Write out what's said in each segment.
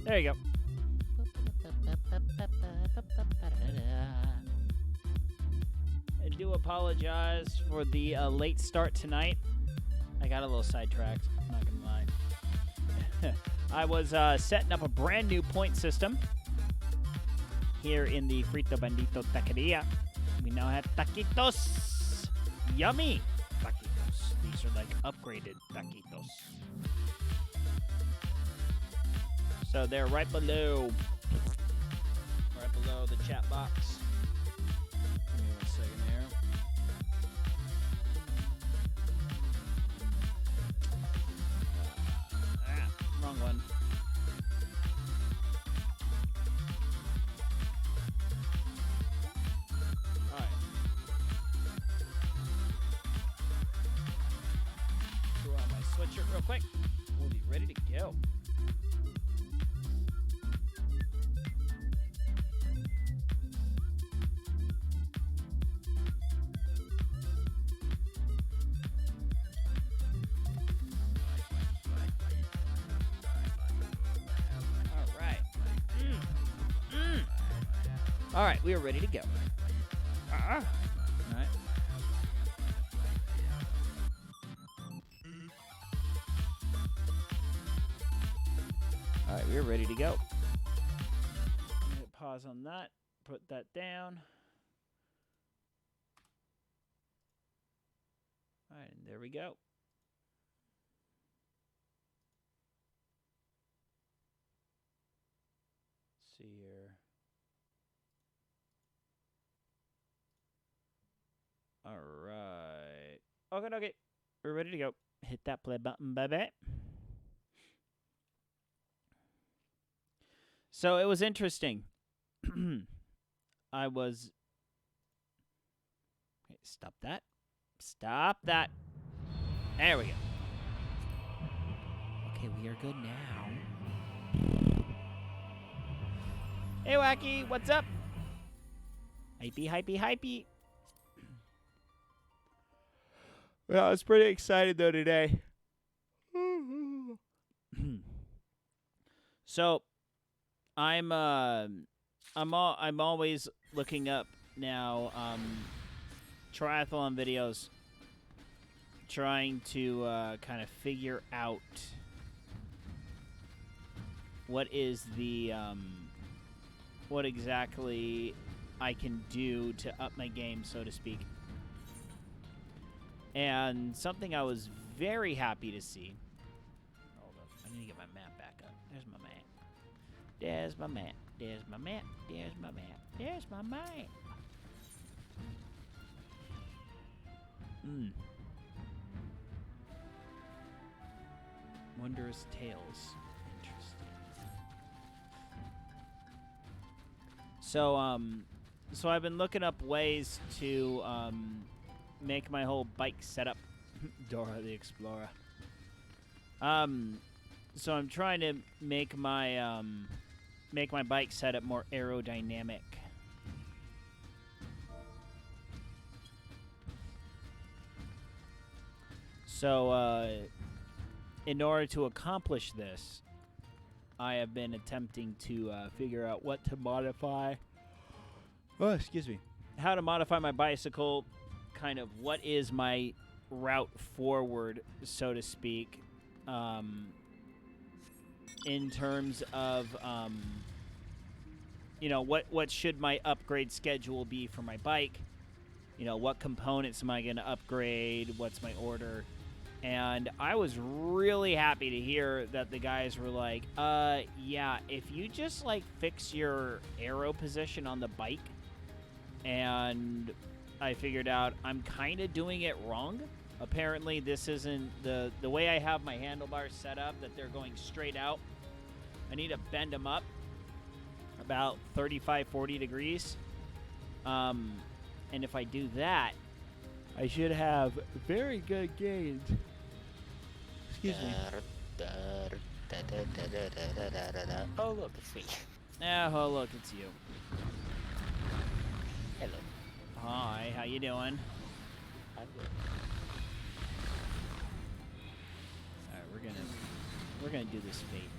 There you go. I do apologize for the late start tonight. I got a little sidetracked, I'm not going to lie. I was setting up a brand new point system here in the Frito Bandito Taqueria. We now have taquitos. Yummy taquitos. These are like upgraded taquitos. So they're right below the chat box. Give me 1 second there. Wrong one. All right. Throw out my sweatshirt real quick. We'll be ready to go. All right, we are ready to go. All right. All right, we're ready to go. Hit pause on that. Put that down. All right, and there we go. Let's see here. All right. Okay. We're ready to go. Hit that play button, baby. So it was interesting. I was... Okay, stop that. Stop that. There we go. Okay, we are good now. Hey, Wacky. What's up? Hypey. Well, I was pretty excited though today. So, I'm always looking up now triathlon videos, trying to kind of figure out what is the what exactly I can do to up my game, so to speak. And something I was very happy to see. Hold up. I need to get my map back up. There's my map. There's my map. There's my map. There's my map. There's my map. Wondrous Tales. Interesting. So I've been looking up ways to make my whole bike setup. Dora the Explorer. So I'm trying to make my bike setup more aerodynamic. So in order to accomplish this, I have been attempting to figure out what to modify. Oh, excuse me. How to modify my bicycle, kind of what is my route forward, so to speak, in terms of, what should my upgrade schedule be for my bike? What components am I going to upgrade? What's my order? And I was really happy to hear that the guys were like, yeah, if you just, fix your aero position on the bike, and I figured out I'm kind of doing it wrong. Apparently, this isn't the way I have my handlebars set up, that they're going straight out. I need to bend them up about 35, 40 degrees. And if I do that, I should have very good gains. Excuse me. Oh, look, it's me. Oh, look, it's you. Hello. Hi, how you doing? I'm good. All right, we're gonna do this fate.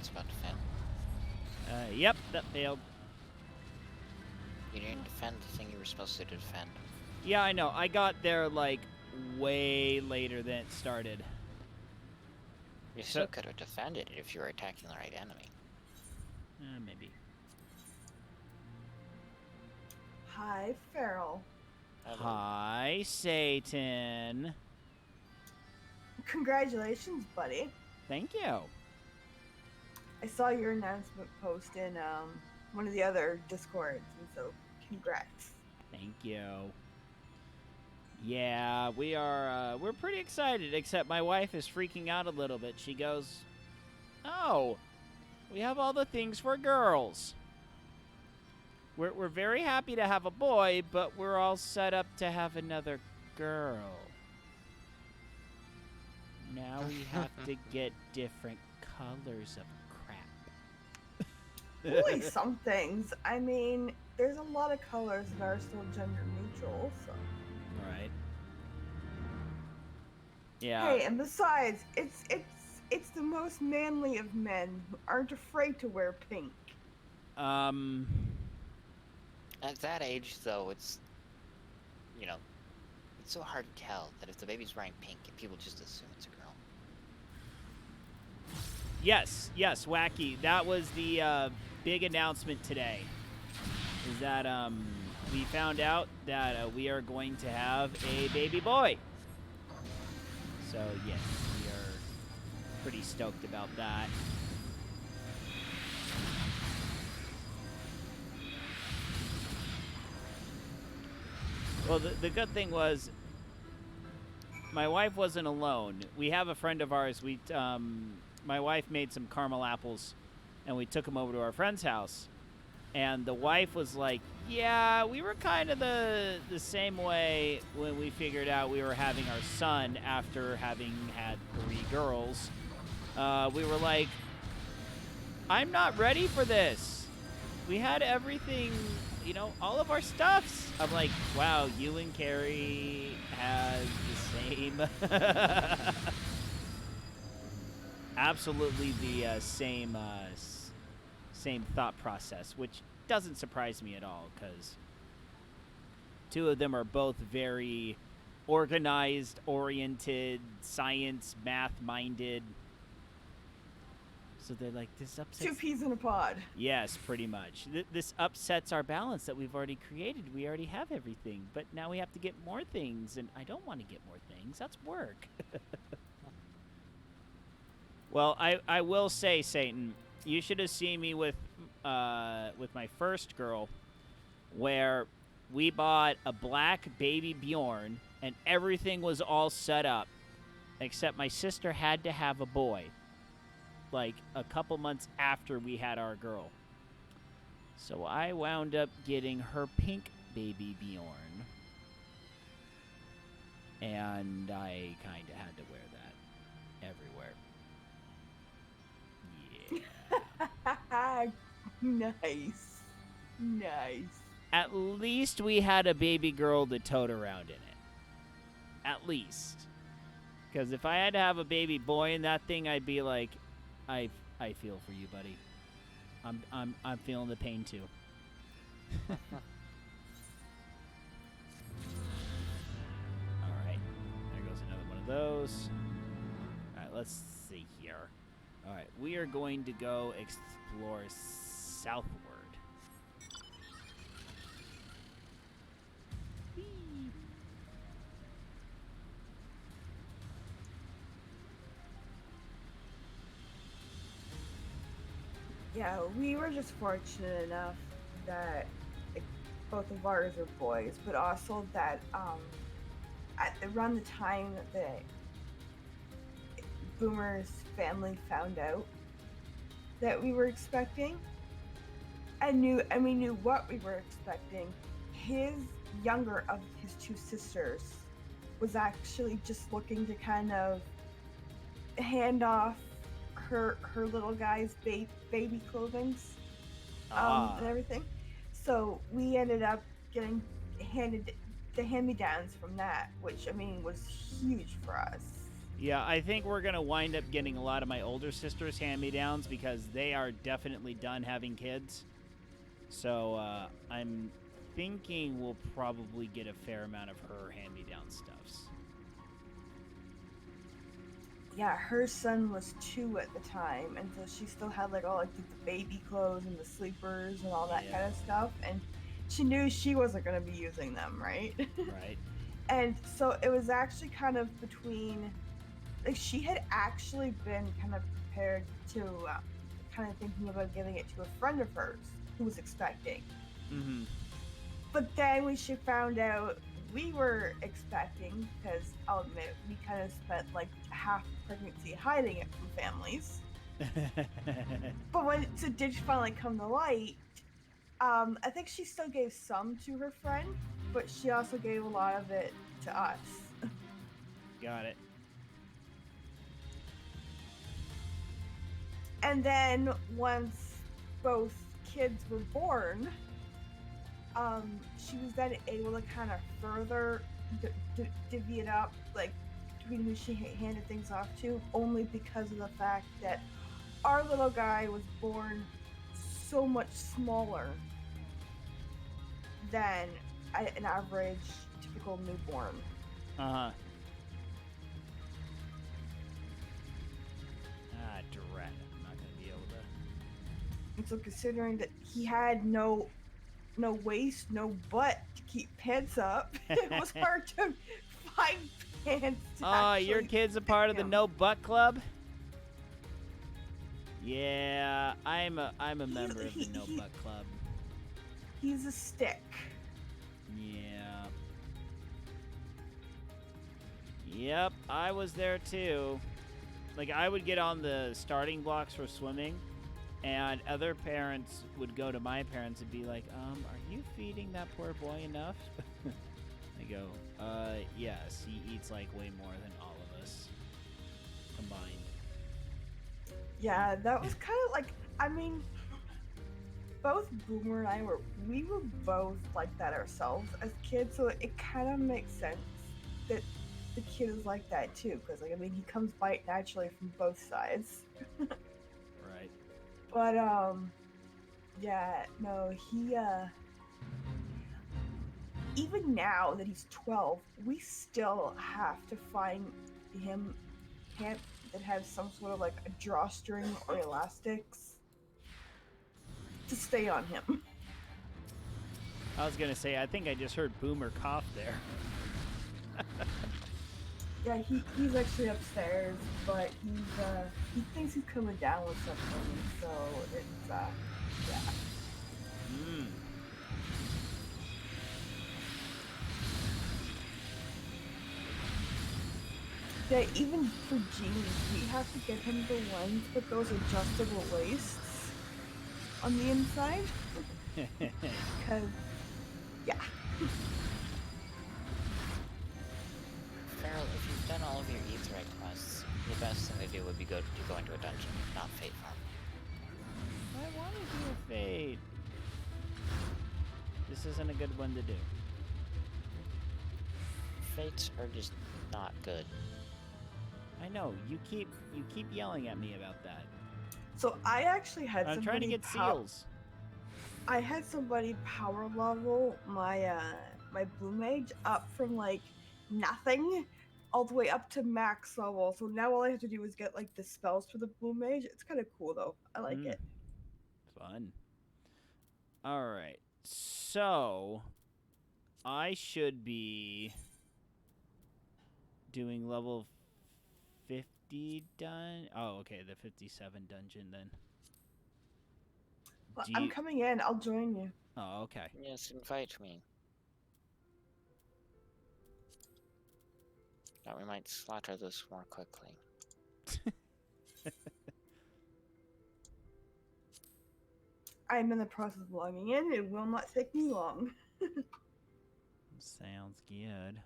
it's about to defend. Yep, that failed. You didn't defend the thing you were supposed to defend. Yeah, I know. I got there, like, way later than it started. You still could have defended it if you were attacking the right enemy. Maybe. Hi, Farrell. Hello. Hi, Satan. Congratulations, buddy. Thank you. I saw your announcement post in one of the other Discords, and so congrats. Thank you. Yeah, we're pretty excited, except my wife is freaking out a little bit. She goes, "Oh, we have all the things for girls. We're very happy to have a boy, but we're all set up to have another girl. Now we have to get different colors of crap." Only some things. I mean, there's a lot of colors that are still gender neutral, so. Right. Yeah. Hey, and besides, it's the most manly of men who aren't afraid to wear pink. At that age, though, it's, you know, it's so hard to tell that if the baby's wearing pink, people just assume it's a girl. Yes, Wacky. That was the big announcement today. Is that we found out that we are going to have a baby boy. So yes, we are pretty stoked about that. Well, the good thing was my wife wasn't alone. We have a friend of ours. My wife made some caramel apples, and we took them over to our friend's house. And the wife was like, "Yeah, we were kind of the same way when we figured out we were having our son after having had 3 girls. We were like, I'm not ready for this. We had everything, you know, all of our stuffs." I'm like, wow, you and Carrie has the same, absolutely the same thought process, which doesn't surprise me at all, because 2 of them are both very organized, oriented, science, math-minded. So they're like, this upsets... 2 peas in a pod. Yes, pretty much. This upsets our balance that we've already created. We already have everything, but now we have to get more things, and I don't want to get more things. That's work. Well, I will say, Satan, you should have seen me with my first girl, where we bought a black baby Bjorn, and everything was all set up, except my sister had to have a boy, like a couple months after we had our girl. So I wound up getting her pink baby Bjorn, and I kind of had to wear that everywhere. Yeah. Nice. At least we had a baby girl to tote around in it. At least. Because if I had to have a baby boy in that thing, I'd be like, I feel for you, buddy. I'm feeling the pain too. All right, there goes another one of those. All right, let's see here. All right, we are going to go explore southward. Whee! Yeah, we were just fortunate enough that both of ours are boys, but also that around the time that Boomer's family found out that we were expecting, and we knew what we were expecting. His younger of his 2 sisters was actually just looking to kind of hand off her little guy's baby clothings and everything. So we ended up getting handed the hand-me-downs from that, which I mean was huge for us. Yeah, I think we're going to wind up getting a lot of my older sister's hand-me-downs because they are definitely done having kids. So I'm thinking we'll probably get a fair amount of her hand-me-down stuffs. Yeah, her son was 2 at the time, and so she still had like all like the baby clothes and the sleepers and all that Yeah. kind of stuff, and she knew she wasn't going to be using them, right? Right. And so it was actually kind of between, like, she had actually been kind of prepared to kind of thinking about giving it to a friend of hers who was expecting. Mm-hmm. But then when she found out we were expecting, because I'll admit we kind of spent like half the pregnancy hiding it from families. But when it did finally come to light, I think she still gave some to her friend, but she also gave a lot of it to us. Got it. And then once both kids were born, she was then able to kind of further divvy it up, like between who she handed things off to, only because of the fact that our little guy was born so much smaller than an average typical newborn. Uh-huh. Ah, dread. I'm not going to be able to... And so considering that he had no waist, no butt to keep pants up, it was hard to find pants to Oh, actually your kid's a part of the him. No Butt Club? Yeah, I'm a member of the No Butt Club. He's a stick. Yeah. Yep, I was there too. Like, I would get on the starting blocks for swimming, and other parents would go to my parents and be like, are you feeding that poor boy enough? I go, yes, he eats like way more than all of us combined. Yeah, that was kind of like, I mean, both Boomer and I were both like that ourselves as kids, so it kind of makes sense that the kid is like that too, because like, I mean, he comes by it naturally from both sides. Right. But yeah, no, he even now that he's 12, we still have to find him pants that have some sort of like a drawstring or elastics to stay on him. I was gonna say, I think I just heard Boomer cough there. Yeah, he's actually upstairs, but he thinks he's coming down with something, so it's yeah. Hmm. Yeah, even for Genie, we have to get him the ones with those adjustable waists on the inside. Because, yeah. Farrell, if you've done all of your Aetheryte quests, the best thing to do would be to go into a dungeon, not Fate Farm. I want to do a fade. This isn't a good one to do. Fates are just not good. I know, you keep yelling at me about that. So I actually had I'm trying to get seals. I had somebody power level my my Blue Mage up from like nothing all the way up to max level. So now all I have to do is get like the spells for the Blue Mage. It's kind of cool though. I like it. Fun. All right. So I should be doing level 50 done. Oh, okay, the 57 dungeon then. Well, I'm coming in. I'll join you. Oh, okay. Yes, invite me. Thought we might slaughter this more quickly. I'm in the process of logging in. It will not take me long. Sounds good.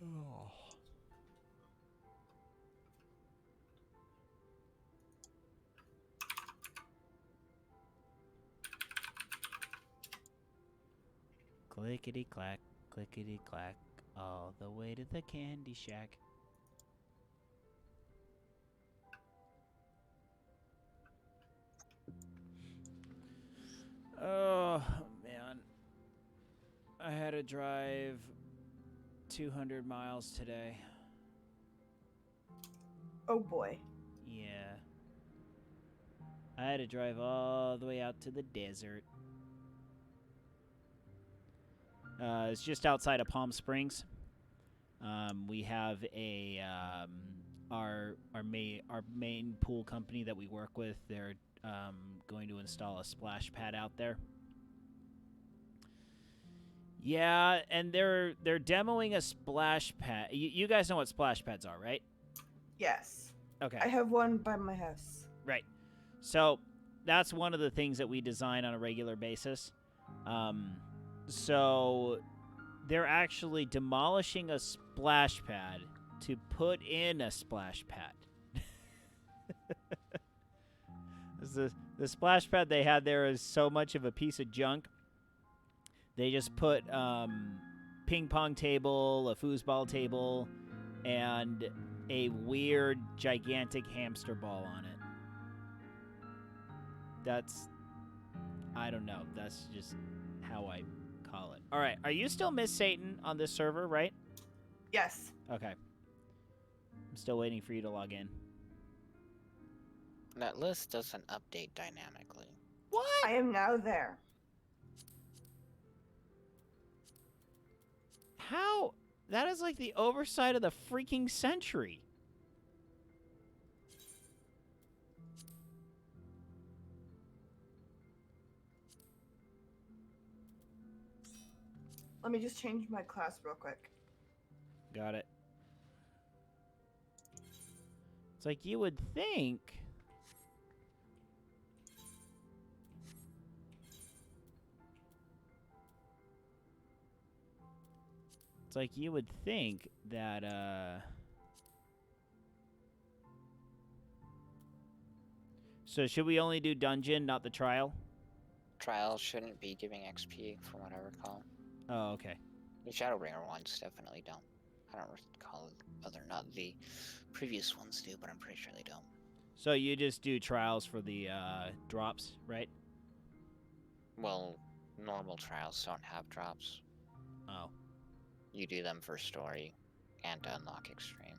Oh. Clickety-clack, clickety-clack, all the way to the candy shack. Oh, man. I had to drive 200 miles today. Oh boy. Yeah. I had to drive all the way out to the desert. It's just outside of Palm Springs. We have a our main pool company that we work with. They're going to install a splash pad out there. Yeah, and they're demoing a splash pad. You guys know what splash pads are, right? Yes. Okay. I have one by my house. Right. So that's one of the things that we design on a regular basis. So they're actually demolishing a splash pad to put in a splash pad. The splash pad they had there is so much of a piece of junk. They just put ping pong table, a foosball table, and a weird gigantic hamster ball on it. I don't know. That's just how I call it. All right. Are you still Miss Satan on this server, right? Yes. Okay. I'm still waiting for you to log in. That list doesn't update dynamically. What? I am now there. How? That is like the oversight of the freaking century. Let me just change my class real quick. Got it. It's like you would think. It's like you would think that, So should we only do dungeon, not the trial? Trials shouldn't be giving XP, from what I recall. Oh, okay. The Shadowbringer ones definitely don't. I don't recall whether or not the previous ones do, but I'm pretty sure they don't. So you just do trials for the drops, right? Well, normal trials don't have drops. Oh. You do them for story and to unlock extreme.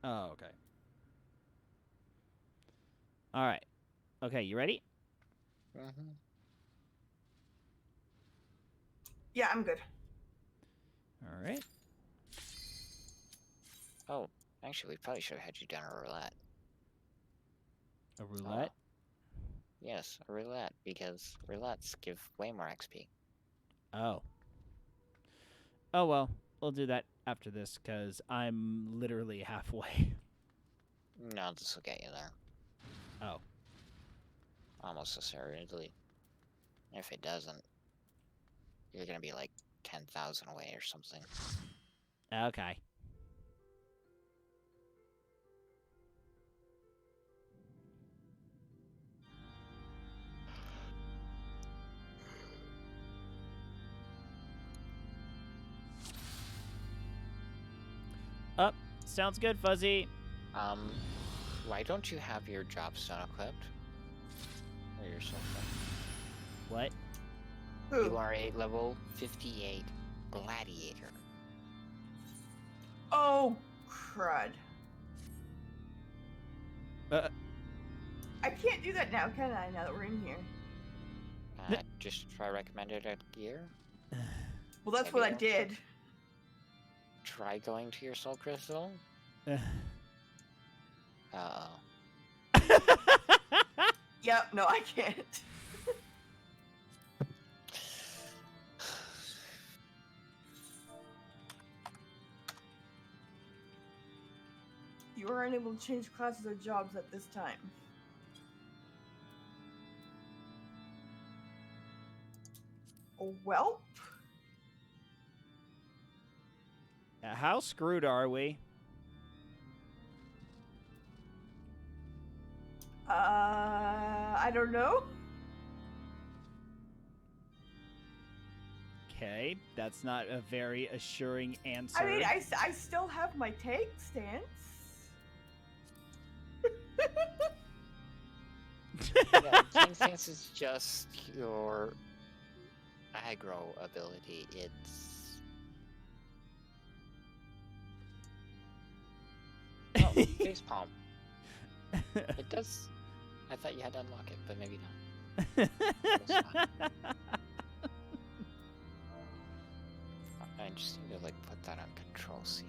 Oh, okay. All right. Okay, you ready? Mm-hmm. Yeah, I'm good. All right. Oh, actually, we probably should have had you done a roulette. A roulette? Yes, a roulette, because roulettes give way more XP. Oh. Oh, well. We'll do that after this, because I'm literally halfway. No, this will get you there. Oh. Almost assuredly. If it doesn't, you're gonna be like 10,000 away or something. Okay. Up. Sounds good, Fuzzy. Why don't you have your job stone equipped? Or your soul stone? What? Who? You are a level 58 gladiator. Oh, crud. I can't do that now, can I, now that we're in here? Just try recommended gear. Well, that's Maybe what I don't. did. Try going to your soul crystal. Uh-oh. Yep, no, I can't. You are unable to change classes or jobs at this time. Oh, well. How screwed are we? I don't know. Okay, that's not a very assuring answer. I mean, I still have my tank stance. Yeah, Tank Stance is just your aggro ability. It's... Oh, facepalm. It does... I thought you had to unlock it, but maybe not. I just need to, like, put that on Control C.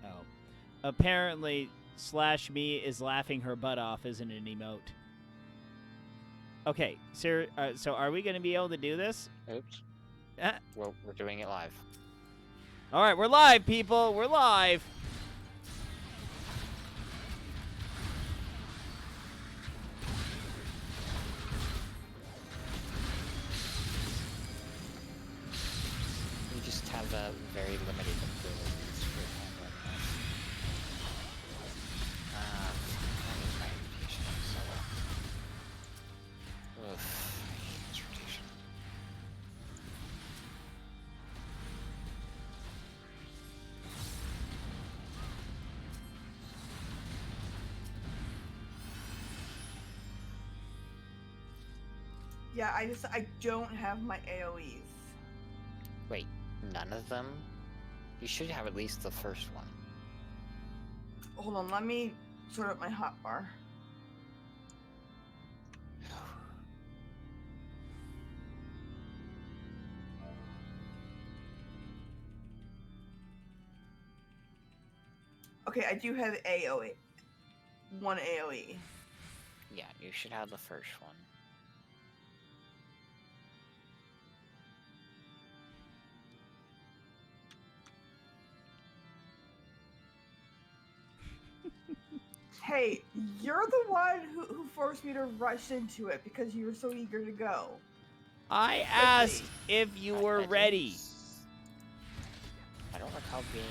Oh. Apparently, slash me is laughing her butt off isn't an emote. Okay, so are we going to be able to do this? Oops. Ah. Well, we're doing it live. All right, we're live, people. We're live. You just have a very limited abilities for handling this. That is my rotation so well. Oof, I hate this rotation. Yeah, I don't have my AoEs. Wait, none of them? You should have at least the first one. Hold on, let me sort out my hotbar. Okay, I do have AoE. One AoE. Yeah, you should have the first one. Hey, you're the one who forced me to rush into it because you were so eager to go. I asked if you were I ready. didn't I don't recall being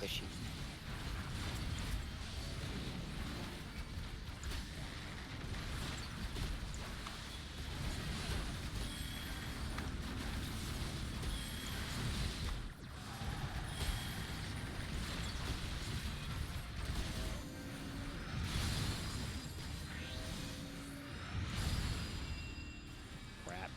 pushy. Crap.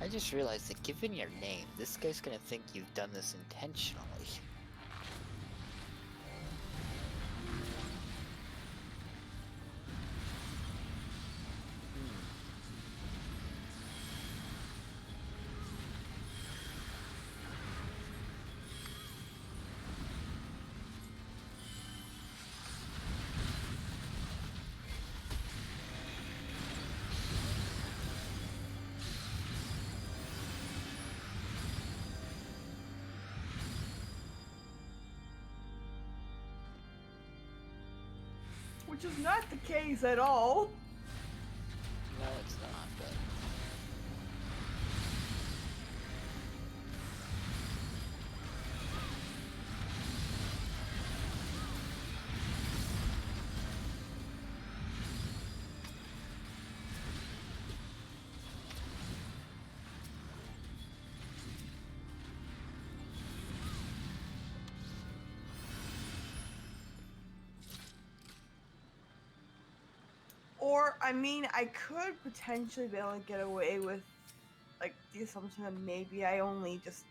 I just realized that given your name, this guy's gonna think you've done this intentionally. Which is not the case at all. No, it's not, but... Or, I mean, I could potentially be able to get away with, like, the assumption that maybe I only just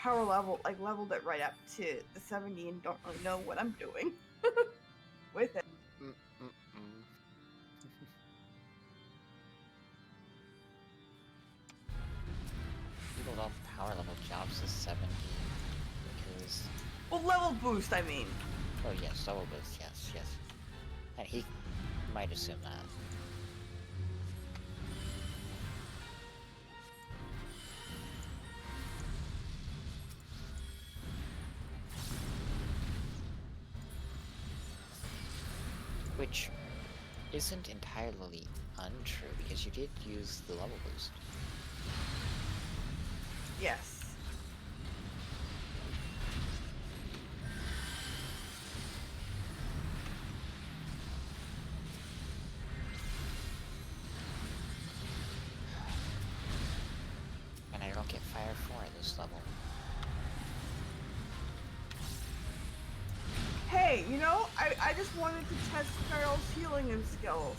leveled it right up to the 70 and don't really know what I'm doing with it. People love power level jobs to 70 because is... Well, level boost, I mean. Oh yes, level boost, yes, yes. And he might assume that. Which isn't entirely untrue, because you did use the level boost. Yes. And I don't get Fire 4 at this level. Hey, you know, I just wanted to test Carol's healing and skills.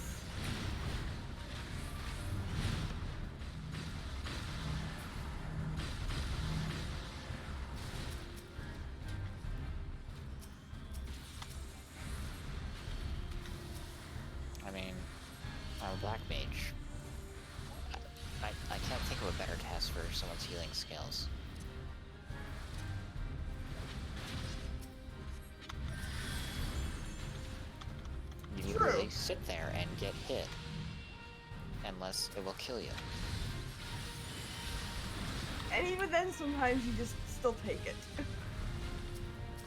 I mean, I'm a black mage. I can't think of a better test for someone's healing skills. You literally sit there and get hit, unless it will kill you. And even then, sometimes you just still take it.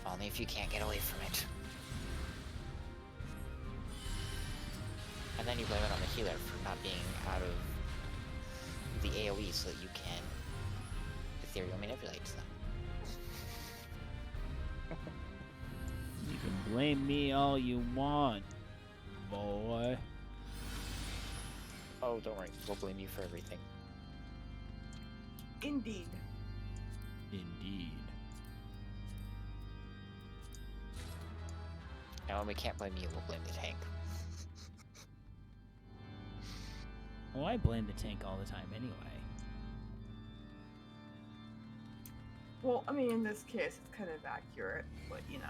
Only if you can't get away from it. And then you blame it on the healer for not being out of the AoE so that you can ethereal manipulate them. You can blame me all you want, boy. Oh, don't worry. We'll blame you for everything. Indeed. Indeed. And when we can't blame you, we'll blame the tank. Well, I blame the tank all the time anyway. Well, I mean, in this case, it's kind of accurate, but you know.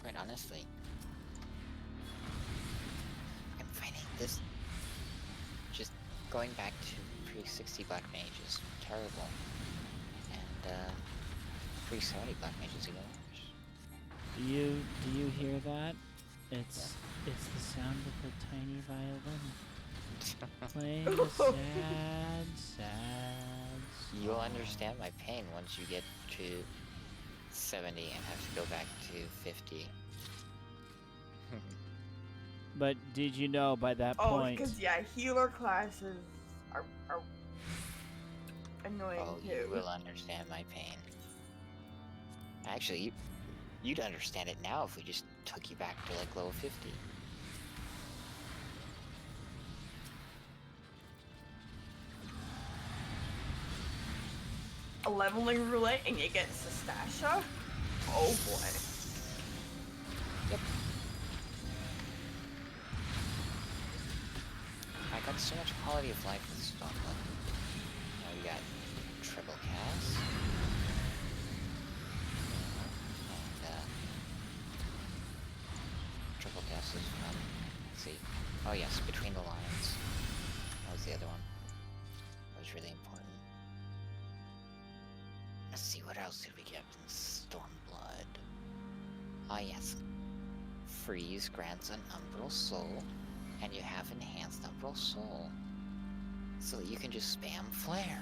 Quite honestly, I'm finding this just going back to pre-60 Black Mage is terrible, and pre-70 Black Mage is even worse. Do you hear that? It's the sound of the tiny violin playing a sad, sad song. You'll understand my pain once you get to 70 and have to go back to 50. But did you know by that Oh, point? because yeah, healer classes are annoying Oh, too. you will understand my pain. Actually, you'd understand it now if we just took you back to like level 50. A leveling roulette and you get Stasha? Oh boy. Yep. I got so much quality of life with Stockland. Now we got triple cast. And triple cast is fun. Let's see. Oh yes, Between the Lines. That was the other one. That was really important. Let's see, what else did we get from Stormblood? Ah yes. Freeze grants an Umbral Soul, and you have enhanced Umbral Soul. So that you can just spam Flare.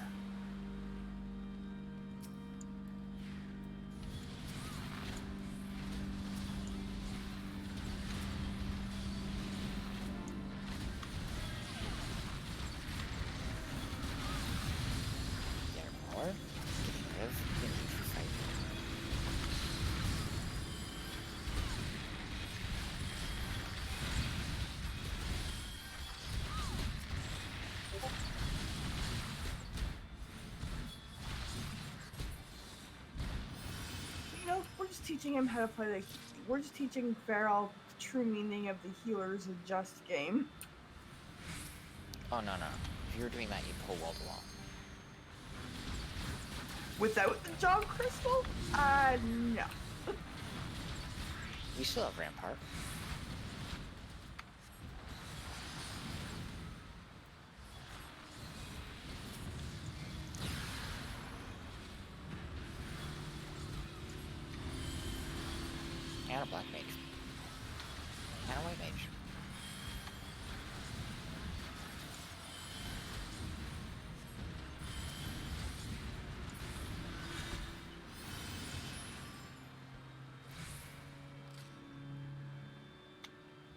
Therefore, getting rid of the need for fight. teaching him how to play the. We're just teaching Farrell the true meaning of the healers of just game. Oh, no. If you were doing that, you'd pull wall to wall. Without the job crystal? No. You still have Rampart. And a black mage. And a white mage.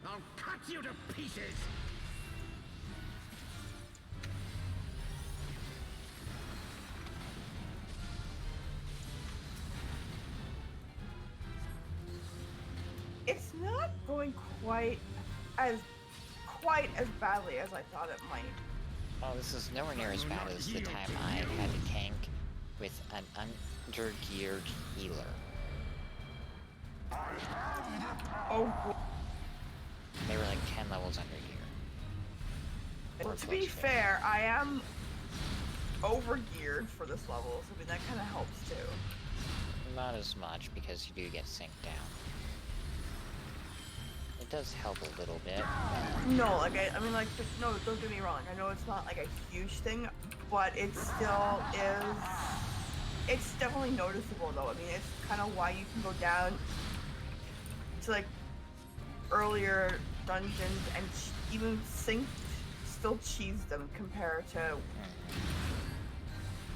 I'll cut you to pieces! It's not going quite as badly as I thought it might. Well, this is nowhere near as bad as the time I had to tank with an under-geared healer. Oh boy. They were like 10 levels under gear. Or To be close to it. fair, I am over-geared for this level, so I mean, that kind of helps too. Not as much, because you do get synced down. It does help a little bit. No, like, I mean, like, no, don't get me wrong. I know it's not, like, a huge thing, but it still is... It's definitely noticeable, though. I mean, it's kind of why you can go down to, like, earlier dungeons and even synced still cheese them compared to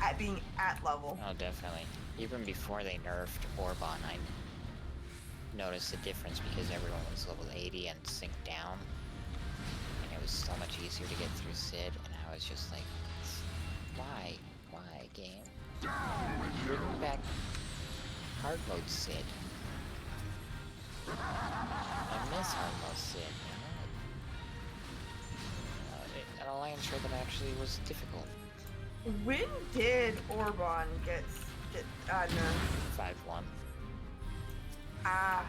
at being at level. Oh, definitely. Even before they nerfed Orban, I noticed the difference because everyone was level 80 and synced down. And it was so much easier to get through Sid, and I was just like, why? Why, game? Bring back hard mode Sid. I miss hard mode Sid, an alliance raid that actually was difficult. When did Orban get nerfed? 5-1. I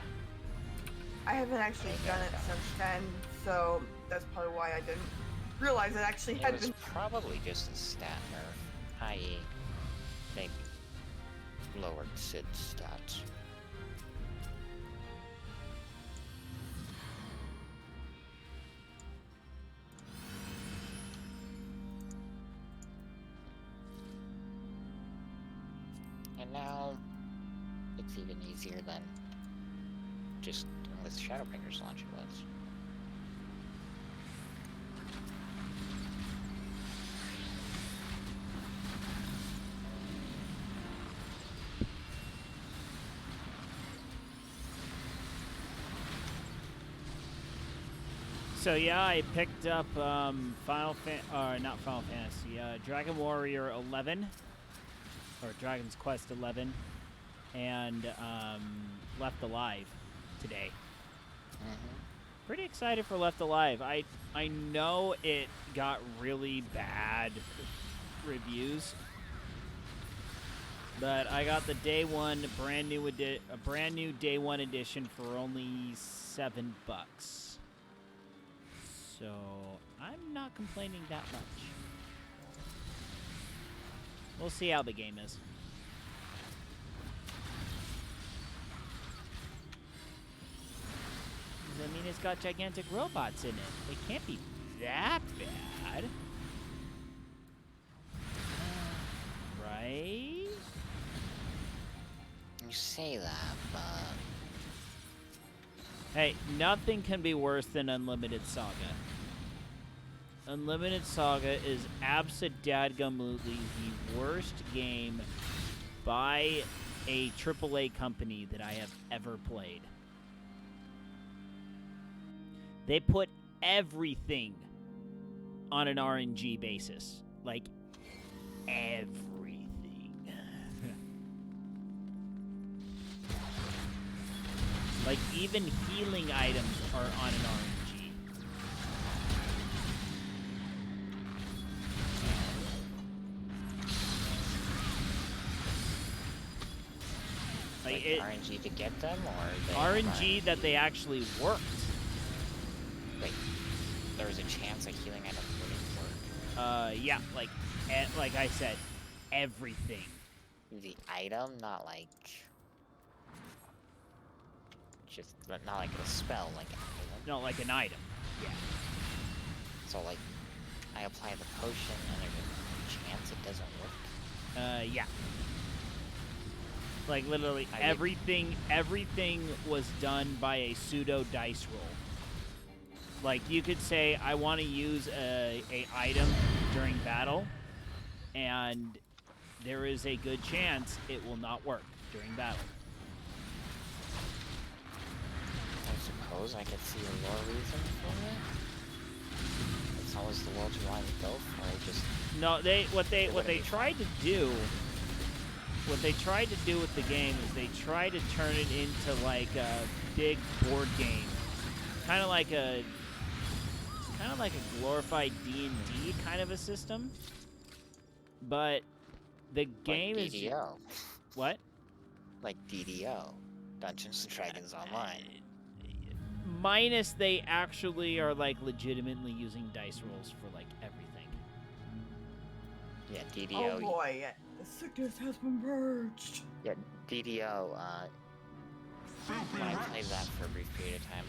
haven't actually done it since then, so that's probably why I didn't realize it actually It had was been. probably just a stat nerf, i.e. they lowered Sid's stats. And now it's even easier than just with Shadowbringers launch it was. So yeah, I picked up not Final Fantasy, Dragon Warrior 11, or Dragon's Quest 11, and Left Alive today. Pretty excited for Left Alive. I know it got really bad reviews, but I got the day one brand new day one edition for only $7. So I'm not complaining that much. We'll see how the game is. I mean, it's got gigantic robots in it. They can't be that bad. Right? You say that, but... Hey, nothing can be worse than Unlimited Saga. Unlimited Saga is abso-dadgumutely the worst game by a AAA company that I have ever played. They put everything on an RNG basis. Like, everything. Like, even healing items are on an RNG. Like, like it RNG to get them, or they RNG that they actually worked. Wait, there's a chance a healing item wouldn't work. Yeah, like I said, everything. The item, not like just not like a spell, like an item. No, like an item. Yeah. So like, I apply the potion, and there's a chance it doesn't work. Yeah. Like literally everything was done by a pseudo dice roll. Like you could say I want to use a item during battle, and there is a good chance it will not work during battle. I suppose I could see a lore reason for it. It's always the world you want to go for. Just No, what they tried to do with the game is they tried to turn it into like a big board game, kind of like a glorified D&D kind of a system. But the game like is DDO. What? Like DDO, Dungeons and Dragons Online. Minus they actually are like legitimately using dice rolls for like everything. Yeah, DDO. Oh boy, the sickness has been purged. Yeah, DDO. When I played that for a brief period of time,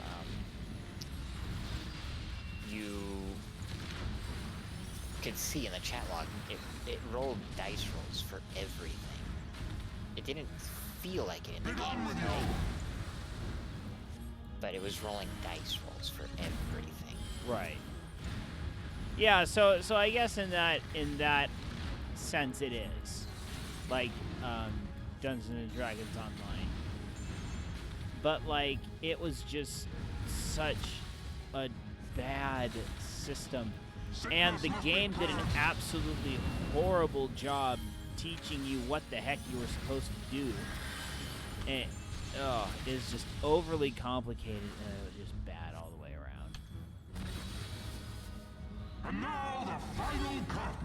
you could see in the chat log it rolled dice rolls for everything. It didn't feel like it in the gameplay, but it was rolling dice rolls for everything. Right. Yeah, so I guess in that sense it is. Like Dungeons and Dragons Online. But like it was just such a bad system. And the game did an absolutely horrible job teaching you what the heck you were supposed to do. And it's just overly complicated, and it was just bad all the way around. And now the final cut.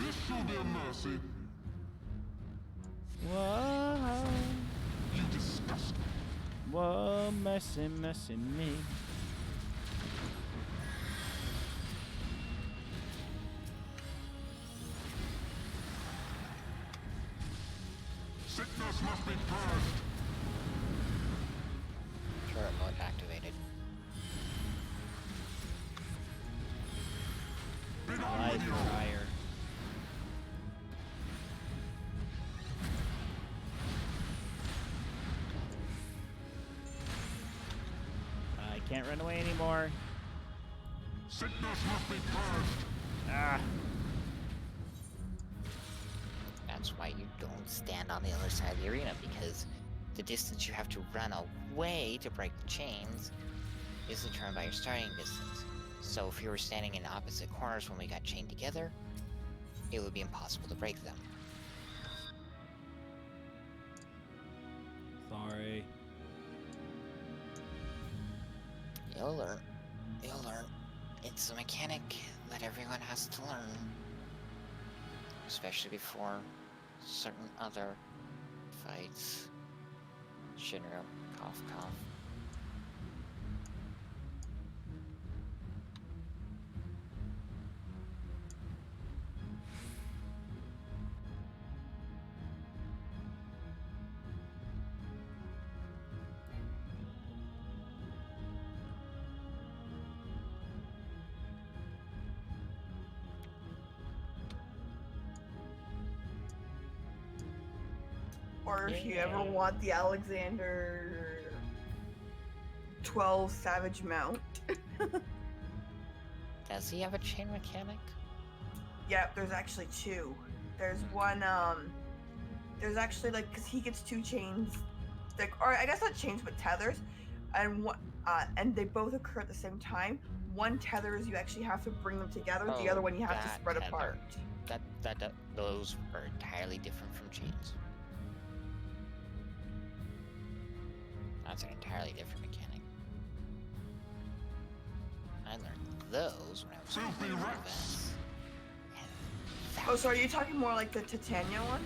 This shall be a mercy. Whoa, You disgust me. whoa, mercy me. Sickness must be purged. Turret mode activated. Be gone Life with you. fire. I can't run away anymore. Sickness must be purged. Ah. That's why you don't stand on the other side of the arena, because the distance you have to run away to break the chains is determined by your starting distance. So if you were standing in opposite corners when we got chained together, it would be impossible to break them. Sorry. You'll learn. You'll learn. It's a mechanic that everyone has to learn. Especially before certain other fights. Shinra, cough cough. Or if you ever want the Alexander 12 Savage mount. Does he have a chain mechanic? Yep, there's actually two. There's one, there's actually, like, because he gets two chains, like, or I guess not chains, but tethers, and they both occur at the same time. One tethers, you actually have to bring them together. The other one you have to that spread tether. apart. Those are entirely different from chains. That's an entirely different mechanic. I learned those when I was Filthy playing rats. Oh, so are you talking more like the Titania ones?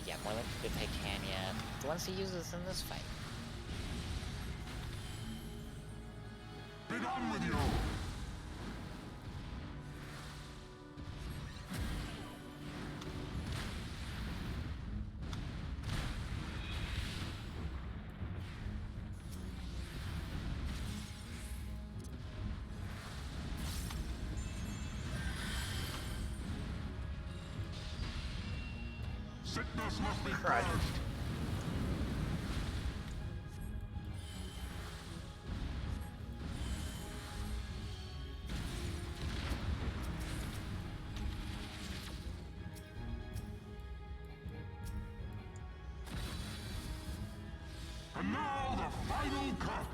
Yeah, more like the Titania, the ones he uses in this fight. Be done with you! Sickness must be Crud. purged. And now the final cut.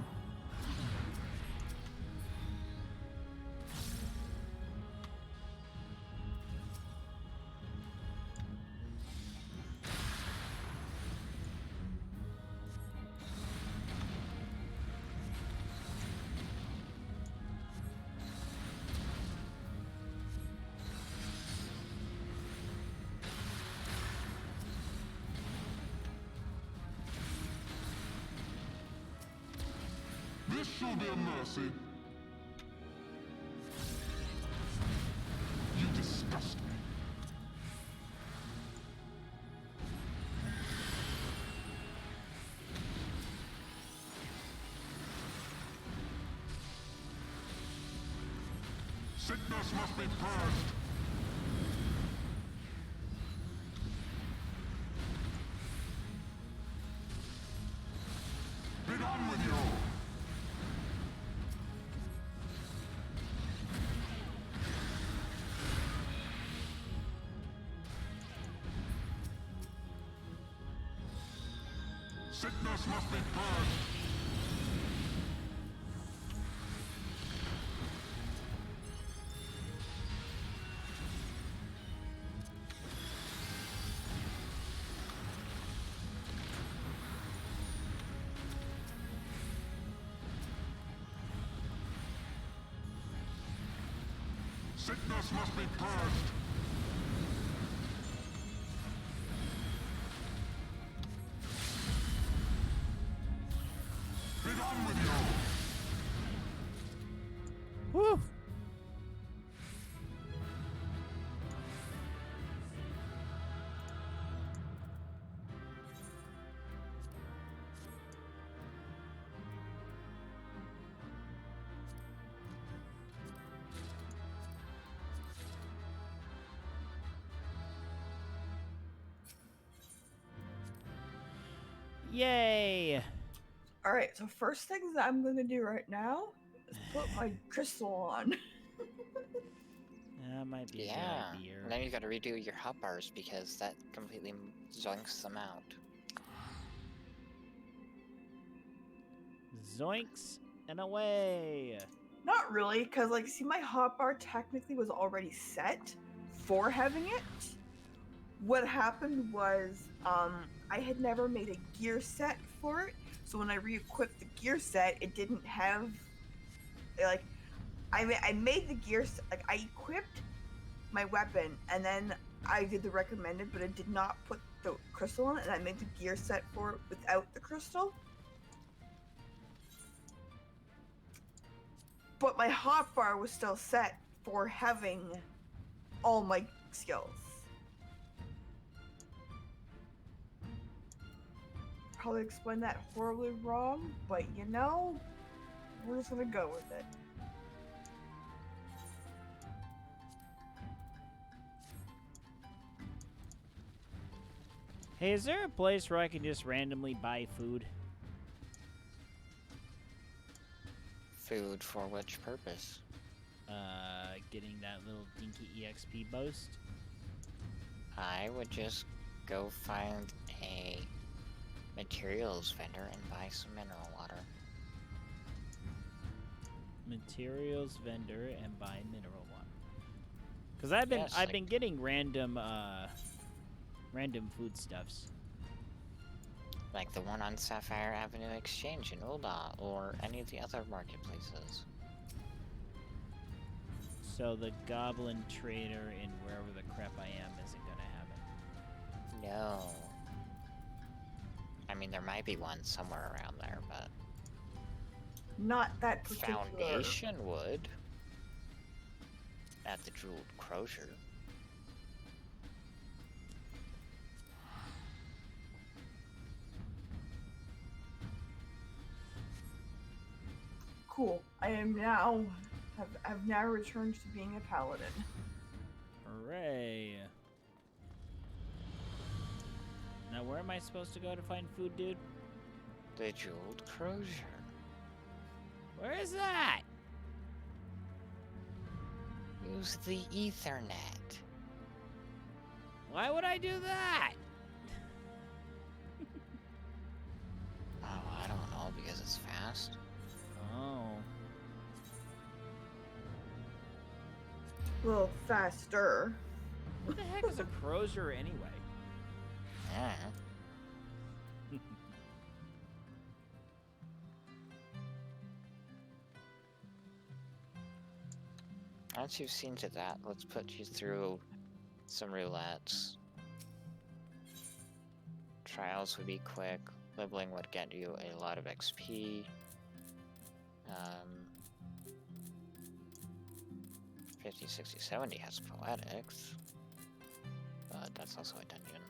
This shall be a mercy. You disgust me. Sickness must be purged. Be done with you. Sickness must be purged. Sickness must be purged. Be done with you. Woo! Yay! All right. So first things that I'm gonna do right now is put my crystal on. That might be a Yeah. good idea. And then you gotta redo your hot bars because that completely zoinks them out. Zoinks and away. Not really, because like, see, my hotbar technically was already set for having it. What happened was, I had never made a gear set for it, so when I re-equipped the gear set, it didn't have, like, I made the gear set, like, I equipped my weapon, and then I did the recommended, but it did not put the crystal on it, and I made the gear set for it without the crystal. But my hotbar was still set for having all my skills. Probably explained that horribly wrong, but you know, we're just gonna go with it. Hey, is there a place where I can just randomly buy food? Food for which purpose? getting that little dinky EXP boost? I would just go find a materials vendor and buy some mineral water. Materials vendor and buy mineral water. Because I've been Yes, I've like- been getting random foodstuffs. Like the one on Sapphire Avenue Exchange in Ulda, or any of the other marketplaces. So the goblin trader in wherever the crap I am isn't gonna have it. No. I mean, there might be one somewhere around there, but Not that particular. Foundation would. At the Jeweled Crozier. Cool. I've now returned to being a paladin. Hooray! Now where am I supposed to go to find food, dude? The Jeweled Crozier. Where is that? Use the Ethernet. Why would I do that? Oh, I don't know, because it's fast. Oh. A little faster. What the heck is a crozier anyway? Yeah. Once you've seen to that, let's put you through some roulettes. Trials would be quick. Leveling would get you a lot of XP. 50, 60, 70 has poetics. But that's also a dungeon.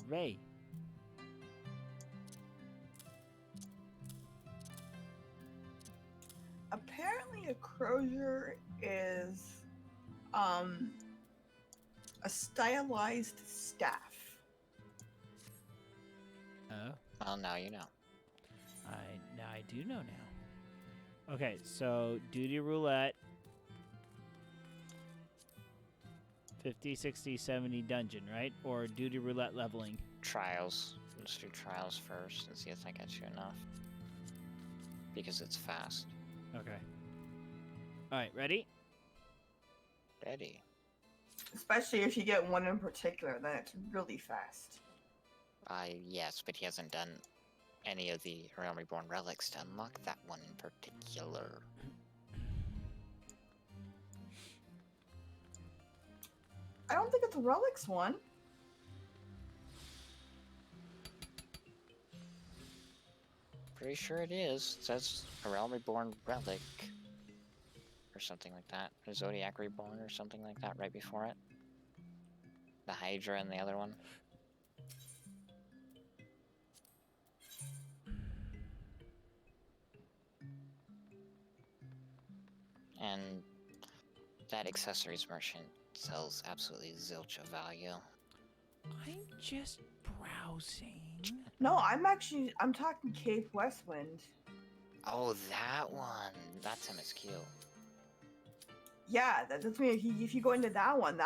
Hooray! Apparently, a crozier is a stylized staff. Oh. Well, now you know. I do know now. Okay, so duty roulette. 50, 60, 70 dungeon, right? Or duty roulette leveling. Trials. Let's do trials first and see if that gets you enough. Because it's fast. Okay. Alright, ready? Ready. Especially if you get one in particular, then it's really fast. Yes, but he hasn't done any of the Realm Reborn relics to unlock that one in particular. I don't think it's a relics one. Pretty sure it is. It says a Realm Reborn relic. Or something like that. A Zodiac Reborn or something like that right before it. The Hydra and the other one. And that accessories merchant sells absolutely zilch of value. I'm just browsing. No, I'm talking Cape Westwind. Oh, that one! That's MSQ. Yeah, that's me. If you go into that one